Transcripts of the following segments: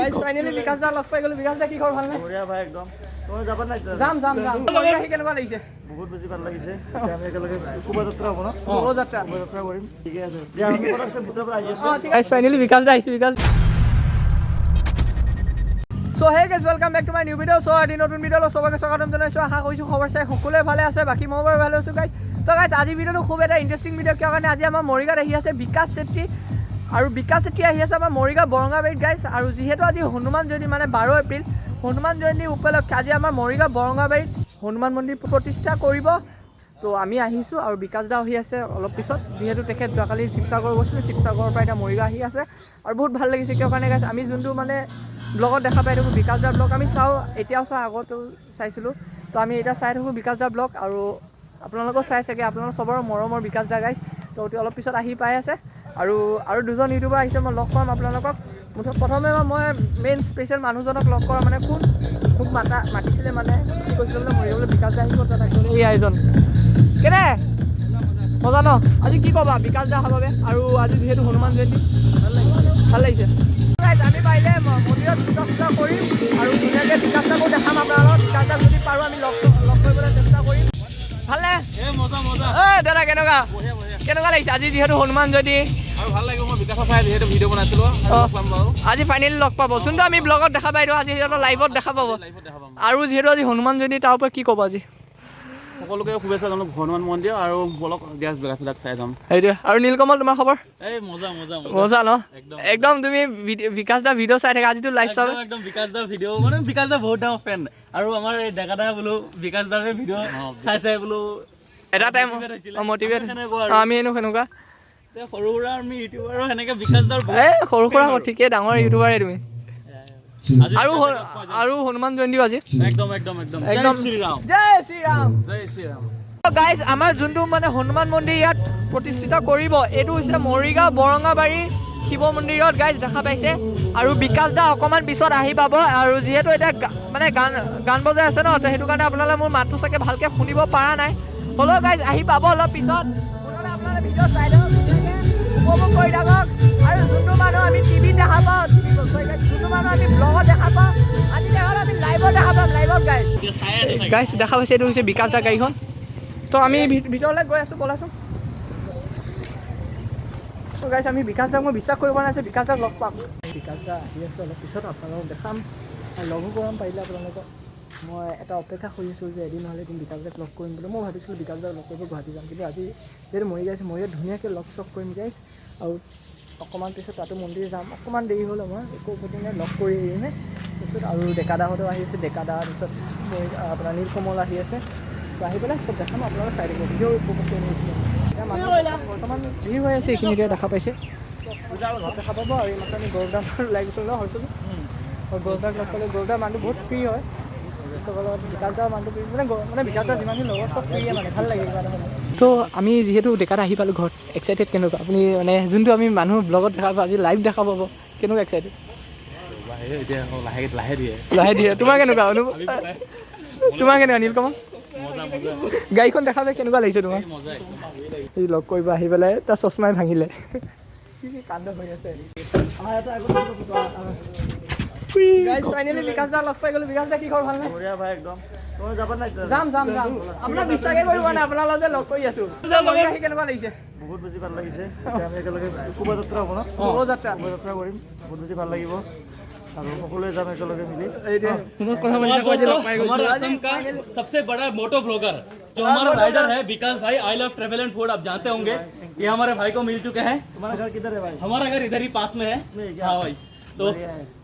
Guys finally Bikash দা লগ পাই গলো। বিকাশ দা কি খবৰ ভাল নে? বঢ়িয়া ভাই একদম। তুমি যাবা নাই? যাম কেনেকুৱা লাগিছে? বহুত বেছি ভাল লাগিছে। আমি একেলগে শোভাযাত্ৰা হ'ব ন? শোভাযাত্ৰা কৰিম। ঠিকে আছে। যে আমি প্ৰডাকশ্যন ভিতৰৰ পৰা আহি আছো। গাইস ফাইনালি বিকাশ দা আহিছে। Bikash so hey guys welcome back to my new video. So আজি নতুন ভিডিও সবকে স্বাগতম জনাইছো। আশা কৰিছো খবৰ চাই সকলোৱে ভালে আছে। বাকি মই বাৰু ভালে আছো গাইস। তো গাইস আজি ভিডিওটো খুব এটা ইন্টাৰেষ্টিং ভিডিও কিয় কাৰণে আজি আমাৰ মৰিগাঁত আহি আছে বিকাশ চেত্ৰী আৰু বিকাশ চেত্ৰী আহি আছে আমাৰ মৰিগাঁও বৰঙাবাৰীত গাইস। আৰু যিহেতু আজি হনুমান জয়ন্তী মানে 12 এপ্ৰিল হনুমান জয়ন্তী উপলক্ষে আজি আমাৰ মৰিগাঁও বৰঙাবাৰীত হনুমান মন্দিৰ প্ৰতিষ্ঠা কৰিব। তো আমি আহিছোঁ আৰু বিকাশ দা আহি আছে অলপ পিছত। যিহেতু তেখেত যোৱাকালি শিৱসাগৰ গৈছিলে, শিৱসাগৰৰ পৰা এতিয়া মৰিগাঁও আহি আছে আৰু বহুত ভাল লাগিছে কিয় কাৰণে গাইছ আমি যোনটো মানে ব্লগত দেখা পাই থাকোঁ বিকাশ দাৰ ব্লগ আমি চাওঁ, এতিয়াও চাওঁ, আগতো চাইছিলোঁ। তো আমি এতিয়া চাই থাকোঁ বিকাশ দাৰ ব্লগ আৰু আপোনালোকেও চাই চাগে, আপোনালোক চবৰ মৰমৰ বিকাশ দা গাইছ। তো অলপ পিছত আহি পাই আছে আৰু দুজন ইউটিউবাৰ আহিছে, মই লগ পাম আপোনালোকক। প্ৰথমে মই মেইন স্পেচিয়েল মানুহজনক লগ কৰা মানে কোন মোক মাতিছিলে মানে কি কৈছিলে বোলে মৰিগাঁৱলৈ বিকাশ দা আহিব। তাত এই আয়োজন কেনে মজা ন? আজি কি ক'বা বিকাশ দা অহাৰ বাবে? আৰু আজি যিহেতু হনুমান জয়ন্তী ভাল লাগিছে। আমি পাৰিলে মন্দিৰত পূজা চূজা কৰিম আৰু ধুনীয়াকৈ বিকাশ দাকো দেখাম আপোনাৰ লগত। বিকাশ দাক যদি পাৰোঁ আমি লগ কৰিবলৈ চেষ্টা কৰিম। ভালনে? দাদা কেনেকুৱা লাগিছে আজি যিহেতু হনুমান জয়ন্তী? আৰু ভাল লাগিব, মই বিকাশৰ চাই যিহেতু ভিডিঅ' বনাইছিলোঁ আজি ফাইনেলি লগ পাব, যোনটো আমি ব্লগত দেখা পাই দিওঁ আজি সিহঁতৰ লাইভত দেখা পাব। আৰু যিহেতু আজি হনুমান জয়ন্তী তাৰ ওপৰত কি ক'ব? আজি সকলোকে শুভেচ্ছা জনালোঁ হনুমান মন্দিৰ আৰু বলক দিয়া বিকাশবিলাক চাই যাম। সেইটোৱে। আৰু নীলকমল তোমাৰ খবৰ? এই মজা ন? একদম তুমি বিকাশ দা ভিডিঅ' চাই থাকা, আজিতো লাইভ চাব। একদম বিকাশ দা ভিডিঅ' মানে বিকাশ দা বহুত ডাঙৰ ফেন আৰু আমাৰ এই ডেকা দা বোলো বিকাশ দাৰ ভিডিঅ' চাই বোলো এটা টাইম মটিভেট আমি এনো সেনেকুৱা সৰু সুৰা আমি ইউটিউবাৰো সেনেকে বিকাশ দাৰ সৰু সুৰা ঠিকেই, ডাঙৰ ইউটিউবাৰে তুমি। আৰু হনুমান জয়ন্তীও আজি একদম জয় শ্ৰীৰাম। গাইজ আমাৰ যোনটো মানে হনুমান মন্দিৰ ইয়াত প্ৰতিষ্ঠিত কৰিব এইটো হৈছে মৰিগাঁও বৰঙাবাৰী শিৱ মন্দিৰত গাইজ দেখা পাইছে। আৰু বিকাশ দা অকণমান পিছত আহি পাব। আৰু যিহেতু এতিয়া মানে গান বজাই আছে ন, সেইটো কাৰণে আপোনালোকে মোৰ মাতটো চাগে ভালকৈ শুনিব পৰা নাই। হ'লেও গাইজ আহি পাব অলপ পিছত। আপোনালোকে ভিডিঅ' চাই থাকক, উপভোগ কৰি থাকক। আৰু যোনটো মানুহ আমি টিভিত দেখা পাওঁ, যোনটো মানুহ আমি ব্লগত দেখা পাওঁ, আজি দেখাত আমি লাইভত দেখা পাম। লাইভত গাইজ দেখা পাইছে এইটো হৈছে বিকাশ দা গাড়ীখন। তো আমি ভিতৰলৈ গৈ আছোঁ, বলাচোন। তো গাইজ আমি বিকাশ দাক মই বিশ্বাস কৰিব নাই যে বিকাশ দাক লগ পাম। বিকাশ দা আহি আছে অলপ পিছত, আপোনালোকক দেখাম আৰু লগো কৰাম পাৰিলে আপোনালোকক। মই এটা অপেক্ষা কৰি আছোঁ যে এদিন নহ'লে এদিন বিকাশ দাক লগ কৰিম বুলি। মই ভাবিছিলোঁ বিকাশ দাক লগ কৰিব গুৱাহাটী যাম, কিন্তু আজি যিহেতু মৰিগাঁও ধুনীয়াকৈ লগ চগ কৰিম গাইজ। আৰু অকণমান পিছত তাতো মন্দিৰ যাম, অকণমান দেৰি হ'ল আমাৰ একো উভতি নাই, লগ কৰি আহিমহে পিছত। আৰু ডেকাদাহঁতো আহি আছে, ডেকাদা পিছত আপোনাৰ নীলকমল আহি আছে। তো আহি পেলাই চব দেখাম, আপোনালোকে চাই দিব ভিডিঅ' উপভোগ কৰি নিছিলোঁ। এতিয়া মানুহ বৰ্তমান ভিৰ হৈ আছে, এইখিনিতে দেখা পাইছে দেখা পাব। আৰু এইমাত্ৰ আমি গৌৰদাক ওলাই গৈছোঁ ন হয়তো, আৰু গৌৰদাক লগ পালে গৌৰদাৰ মানুহটো বহুত ফ্ৰী হয়। বিকাশ দাৰ মানুহটো মানে বিকাশ দাৰ যিমানখিনি লগৰ চব ফ্ৰীয়ে মানে ভাল লাগে কিবা এটা। তো আমি যিহেতু ডেকাটা আহি পালোঁ ঘৰত, এক্সাইটেড কেনেকুৱা আপুনি? মানে যোনটো আমি মানুহ ব্লগত দেখা পাব আজি লাইভ দেখা পাব, কেনেকুৱা এক্সাইটেড? লাহে দিয়ে। তোমাৰ কেনেকুৱা অনুভৱ? তোমাৰ কেনেকুৱা নীলকমল? গাড়ীখন দেখা পাই কেনেকুৱা লাগিছে তোমাৰ? সি লগ কৰিব আহি পেলাই তাৰ চশমাই ভাঙিলে। কি কাণ্ড হৈ আছে। গাইজ ফাইনেলি বিকাশ দা লগ পাই গ'লো। বিকাশ দা কি খবৰ ভাল নে? বঢ়িয়া ভাই একদম। তুমি যাবা নাই? যাম আপোনাক বিশ্বাসেই কৰিব নাই, আপোনাৰ লগত যে লগ কৰি আছোঁ। কেনেকুৱা লাগিছে? বহুত বেছি ভাল লাগিছে। আমি একেলগে শোভাযাত্ৰা হ'ব ন? শোভাযাত্ৰা কৰিম, বহুত বেছি ভাল লাগিব আৰু সকলোৱে যাম একেলগে মিলি। हमारे असम का सबसे बड़ा मोटो ब्लॉगर जो हमारा राइडर है विकास भाई, I love travel and food, आप जानते होंगे। ये हमारे भाई को मिल चुके हैं। तुम्हारा घर किधर है भाई? हमारा घर इधर ही पास में है। हाँ भाई, तो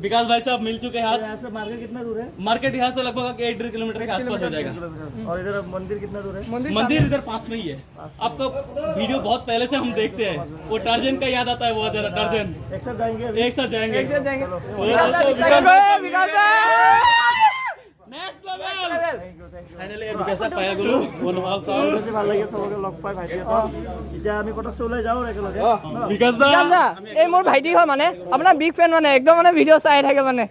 विकास भाई साहब मिल चुके हैं आज। यहाँ से मार्केट कितना दूर है? मार्केट यहाँ से लगभग 1.5 किलोमीटर के आसपास हो जाएगा। और इधर मंदिर कितना दूर है? मंदिर इधर पास में ही है। आपका वीडियो बहुत पहले से हम देखते हैं, वो टार्जन का याद आता है, वो जरा टार्जन। एक साथ जाएंगे? एक साथ जाएंगे। Next level. फाइनली विकास साहब पाया गलो वनवाल साहब বেছি ভাল লাগে সবকে লগ পাই ভাইটি। এতিয়া আমি পটক ওলাই যাওঁ একেলগে। विकास दा এই মোৰ ভাইটি হয় মানে, আপোনাৰ বিগ ফেন মানে, একদম মানে ভিডিঅ' চাই থাকে মানে।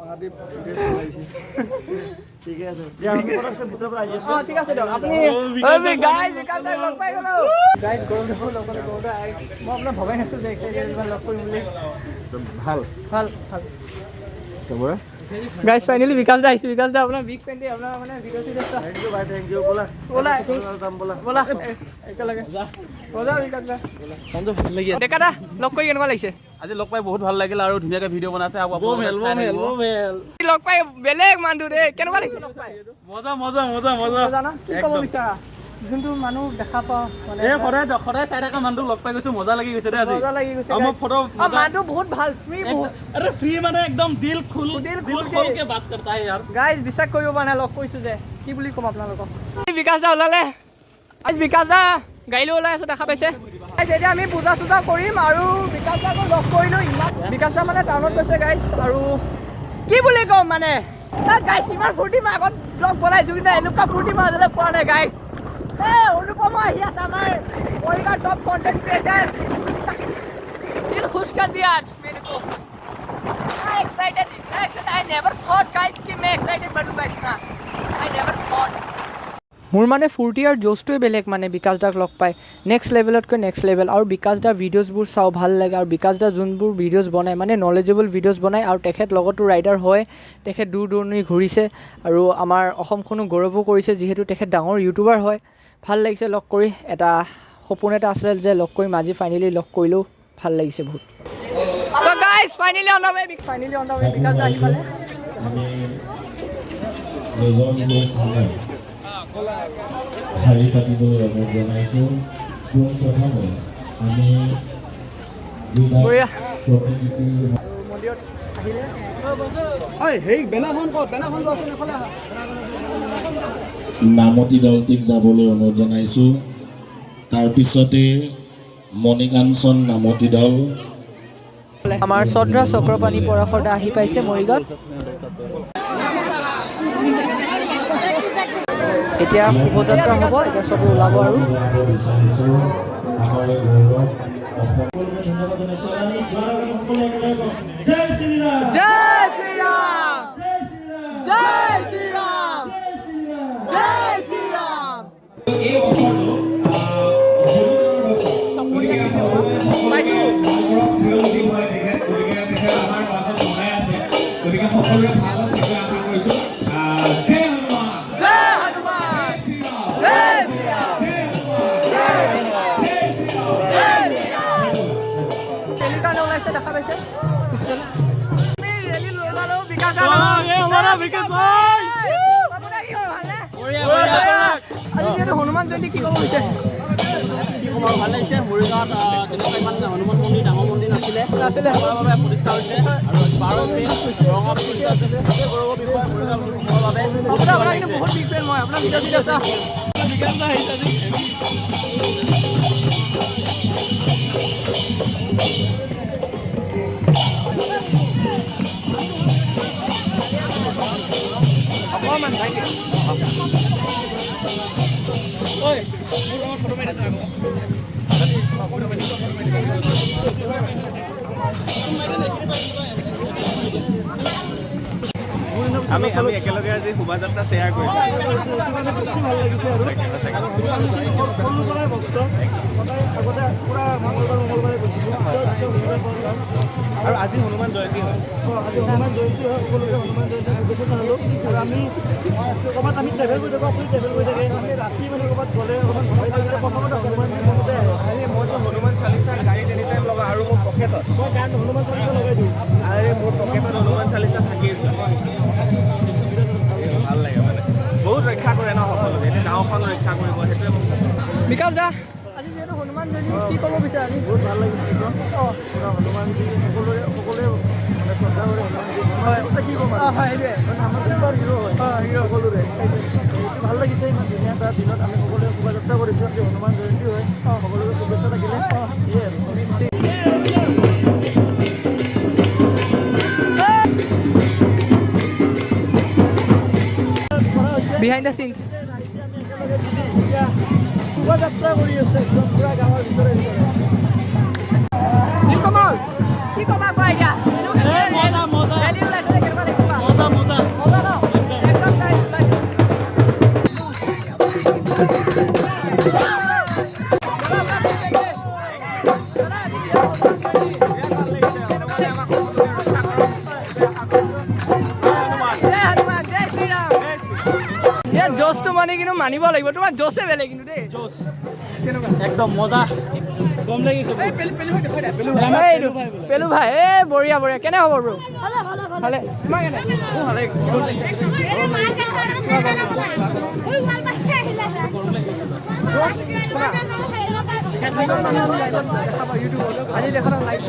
মহাদেৱ ঠিকে আছে। যে আমি প্ৰডাকশ্যন ভিতৰৰ পৰা আহি আছো। ঠিক আছে দিয়ক। আপুনি গাইজ বিকাশ দাক লগ পাই গ'লো। গাইজ গৌৰৱ লগ পালে মই আপোনাৰ ভবাই নাছিলোঁ যে এক্সাইটেড লগ কৰিম বুলি। ভাল ভাল চবৰে গাইজ ফাইনেলি বিকাশ দা আহিছে বিকাশ দা আপোনাৰ বিগ ফ্ৰেণ্ড আপোনাৰ মানে ভিডিঅ' চিডিঅ' চোৱা থেংক ইউ ভাই থেংক ইউ ব'লা ব'লা যাম ব'লা ব'লা একেলগে ব'লা বিকাশ দা সঞ্জয় ভাল লাগি আছে ডেকা দা লগ কৰি কেনেকুৱা লাগিছে আজি লগ পাই বহুত ভাল লাগিল আৰু ধুনীয়াকৈ ভিডিঅ' বনাইছে আৰু লগ পাই বেলেগ মানুহ দেই কেনেকুৱা লাগিছে লগ পাই মজা মজা মজা মজা জানা কি ক'ব বিচাৰা যোনটো মানুহ দেখা পাওঁ মানে এই সদায় চাই থকা মানুহটোক লগ পাই গৈছো মজা লাগি গৈছে দেই আজি মজা লাগি গৈছে আৰু মই ফটো মানুহটো বহুত ভাল ফ্ৰী বহুত अरे फ्री মানে একদম দিল খুল কে বাত करता है यार গাইজ বিশ্বাস কৰিব পৰা নাই লগ কৰিছোঁ যে কি বুলি ক'ম আপোনালোকক বিকাশ দা ওলালে আজি বিকাশ দা গাড়ী লৈ ওলাই আছে দেখা পাইছে এতিয়া আমি পূজা চূজা কৰিম আৰু বিকাশ দাকো লগ কৰিলোঁ ইমান বিকাশ দা মানে টাউনত গৈছে গাইজ আৰু কি বুলি ক'ম মানে তাত গাইজ ইমান ফূৰ্তি মই আগত ব্লগ বনাইছোঁ কিন্তু এনেকুৱা ফূৰ্তি মই আজিলৈ পোৱা নাই গাইজ এই অনুপমা আহি আছে আমাৰ মৰিগাঁৱৰ টপ কণ্টেণ্ট ক্ৰিয়েটাৰ दिल खुश कर दिया आज मेरे को मैं excited I never thought guys कि मैं एक्साइटेड बनूंगा इतना आई नेवर थॉट মোৰ মানে ফূৰ্তি আৰু জোচটোৱে বেলেগ মানে বিকাশ দাক লগ পাই নেক্সট লেভেলতকৈ নেক্সট লেভেল আৰু বিকাশ দাৰ ভিডিঅ'জবোৰ চাওঁ ভাল লাগে আৰু বিকাশ দা যোনবোৰ ভিডিঅ'জ বনায় মানে নলেজেবল ভিডিঅ'জ বনায় আৰু তেখেত লগতো ৰাইডাৰ হয় তেখেত দূৰ দূৰণি ঘূৰিছে আৰু আমাৰ অসমখনো গৌৰৱো কৰিছে যিহেতু তেখেত ডাঙৰ ইউটিউবাৰ হয় ভাল লাগিছে লগ কৰি এটা সপোন এটা আছিলে যে লগ কৰিম আজি ফাইনেলি লগ কৰিলোঁ ভাল লাগিছে বহুত তো গাইস ফাইনেলি অন দা ৱে বিকাশ দা আহি পালে শাৰী পাতিবলৈ অনুৰোধ জনাইছোঁ পোনপ্ৰথমে আমি বঢ়িয়া প্ৰতিকৃতি মন্দিৰত আহিলে নামতি দলটিক যাবলৈ অনুৰোধ জনাইছোঁ তাৰপিছতে মণিকাঞ্চন নামতি দল আমাৰ শ্ৰদ্ধা চক্ৰপাণী পৰাশৰ দা আহি পাইছে মৰিগাঁৱত এতিয়া শুভযাত্ৰা হ'ব এতিয়া চবে ওলাব আৰু জয় শ্ৰীৰাম জয় শ্ৰীৰাম জয় শ্ৰীৰাম জয় শ্ৰীৰাম গতিকে সকলোৱে ভাল হওক আশা কৰিছোঁ জয় হনুমান জয় হনুমান জয় শ্ৰীৰাম ৰেলী কাৰণে ওলাইছে দেখা পাইছে আমি ৰেলী লৈ ওলালো বিকাশ দা আজি যিহেতু হনুমান জয়ন্তী কি ক'ব বিচাৰে ভাল লাগিছে মৰিগাঁৱত তেনেকুৱা ইমান হনুমান মন্দিৰ ডাঙৰ মন্দিৰ নাছিলে নাছিলে বাবে প্ৰতিষ্ঠা হৈছে আৰু 12 ৰঙা প্ৰতিষ্ঠা হৈছে গৌৰৱৰ বিষয় মৰিগাঁও মোৰ বাবে আপোনাৰ কিন্তু বহুত বিগ ফেন মই আপোনাৰ ভিডিঅ' চিডিঅ' চাওঁ বিকাশ দা আহিছে আজি অকণমান ভাইটি ঐ মোৰ লগত ফটো মাৰি আছে আমি একেলগে আজি শোভাযাত্ৰা শ্বেয়াৰ কৰিছোঁ বেছি ভাল লাগিছে আৰু সকলো পৰাই ভক্ত আগতে পূৰা মংগলবাৰে গৈছিলোঁ আৰু আজি হনুমান জয়ন্তী হয় আজি হনুমান জয়ন্তী হয় সকলোকে হনুমান জয়ন্তী শুভেচ্ছা জনালোঁ আৰু আমি ক'ৰবাত আমি ট্ৰেভেল কৰি থাকোঁ আপুনি ট্ৰেভেল কৰি থাকে আমি ৰাতি মানে ক'ৰবাত গ'লে অকণমান ভয় লাগিলে প্ৰথমতে হনুমান মনতে আহে মইতো হনুমান চালিচা গাড়ীত এনি টাইম লগাওঁ আৰু মোৰ পকেটত মই গান হনুমান চালিচা লগাই দিওঁ আৰু মোৰ পকেটত হনুমান চালিচা থাকেই ভাল লাগে মানে বহুত ৰক্ষা কৰে ন সকলোকে এতিয়া গাঁওখন ৰক্ষা কৰিব সেইটোৱে মোক বিকাশ দা আজি যিহেতু হনুমান জয়ন্তী কি ক'ব বিচাৰে আজি বহুত ভাল লাগিছে অঁ পুৰা হনুমানজী সকলোৱে মানে শ্ৰদ্ধা কৰে হনুমানজী হয় কি ক'ম অঁ হয় সেইটোৱে আমাৰ চুপাৰ হিৰো হয় হিৰো সকলোৰে ভাল লাগিছে ইমান ধুনীয়া এটা দিনত আমি সকলোৱে শোভাযাত্ৰা কৰিছোঁ আজি হনুমান জয়ন্তী হয় সকলোকে শুভেচ্ছা থাকিলে সেয়ে আৰু বিহাইণ্ড দ্য চিনছ শোভাযাত্ৰা কৰি আছে একদম পুৰা গাঁৱৰ ভিতৰে নীলকমল কি ক'বা কোৱা এতিয়া মজা মজা ৰেলী ওলাইছে যে কেনেকুৱা লাগিছে কোৱা মজা মজা মজা ন একদম গাইজ ওলাইছে জয় হনুমান জয় শ্ৰীৰাম ইয়াত জোচটো মানে কিন্তু মানিব লাগিব তোমাৰ জোচে বেলেগ কিন্তু দেই जोश কেনেকুৱা एकदम मजा गम লাগিছে পেলু ভাই এ বঢ়িয়া বঢ়িয়া কেনে হ'ব ব্ৰ ভালে তোমাৰ কেনে ভালে আজি লেখত লাইক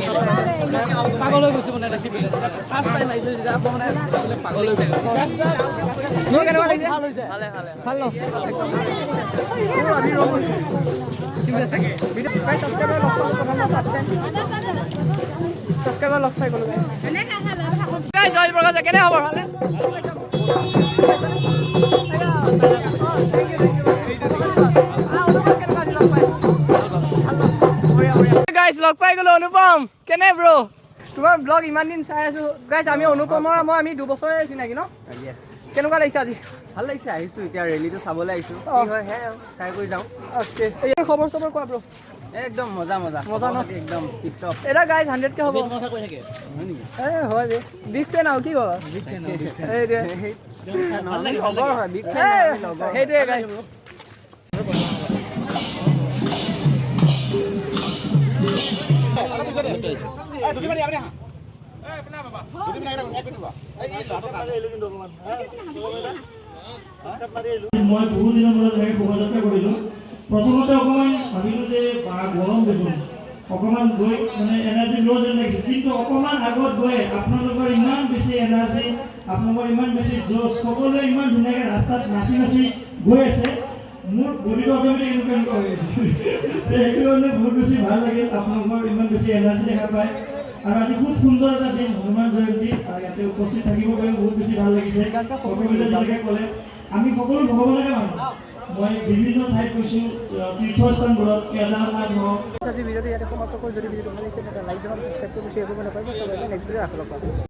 পাগল হৈ গৈছে মানে দেখি পেলাই ফাৰ্ষ্ট টাইম আহিছে যেতিয়া মানে পাগল হৈ গৈছে মোৰ কেনেকুৱা লাগিছে ভাল হৈছে ভালে ভালে ভাল ন ঠিক আছে ভিডিঅ' প্ৰায় ছাবস্ক্ৰাইবাৰ লগ পালোঁ প্ৰথম ছাবস্ক্ৰাইবাৰ লগ পাই গ'লোঁ জয় প্ৰকাশ কেনে হ'ব ভালে গাইজ লগ পাই গ'লো অনুপম কেনে ব্ৰ তোমাৰ ব্লগ ইমান দিন চাই আছো গাইজ আমি অনুপমৰ আমি 2 বছৰে চিনাকি ন কেনেকুৱা লাগিছে আজি ভাল লাগিছে আহিছোঁ এতিয়া ৰেলীটো চাবলৈ আহিছোঁ অঁ। কি হয় হে চাই কৰি যাওঁ অ'কে খবৰ চবৰ কোৱা ব্ৰ একদম মজা মজা মজা ন? একদম টিপ টপ এটা গাইজ 100K হ'ব কথা কৈ থাকে হয় নেকি এ হয় বে বিগ ফেন আৰু কি ক'বা এইটোৱে লগৰ হয় বিগ সেইটোৱে গাইজ মই বহু দিনৰ মূৰত এনেকৈ শোভাযাত্ৰা কৰিলোঁ প্ৰথমতে অকণমান ভাবিলোঁ যে গৰম দেখোন অকণমান গৈ মানে এনাৰ্জি ল' যেন লাগিছে কিন্তু অকণমান আগত গৈ আপোনালোকৰ ইমান বেছি এনাৰ্জি আপোনালোকৰ ইমান বেছি জোচ সকলোৱে ইমান ধুনীয়াকৈ ৰাস্তাত নাচি নাচি গৈ আছে মোৰ বডিটো অট'মেটিক এনেকুৱা হৈ আছে সেইটো কাৰণে বহুত বেছি ভাল লাগিল আপোনালোকৰ ইমান বেছি এনাৰ্জি দেখা পায় আৰু আজি খুব সুন্দৰ এটা দিন হনুমান জয়ন্তী ইয়াতে উপস্থিত থাকিব পাৰি বহুত বেছি ভাল লাগিছে সকলোৱে যেনেকৈ ক'লে আমি সকলো ভগৱানৰে মানুহ মই বিভিন্ন ঠাইত গৈছোঁ তীৰ্থস্থানবোৰত কেদাৰনাথ হওক আজি ভিডিঅ'টো ইয়াতে সমাপ্ত কৰোঁ যদি ভিডিঅ'টো ভাল লাগিছে তেন্তে লাইক জনাব ছাবস্ক্ৰাইব কৰিব শ্বেয়াৰ কৰিব নাপাহৰিব চবকে নেক্সট ভিডিঅ' আকৌ লগ পাম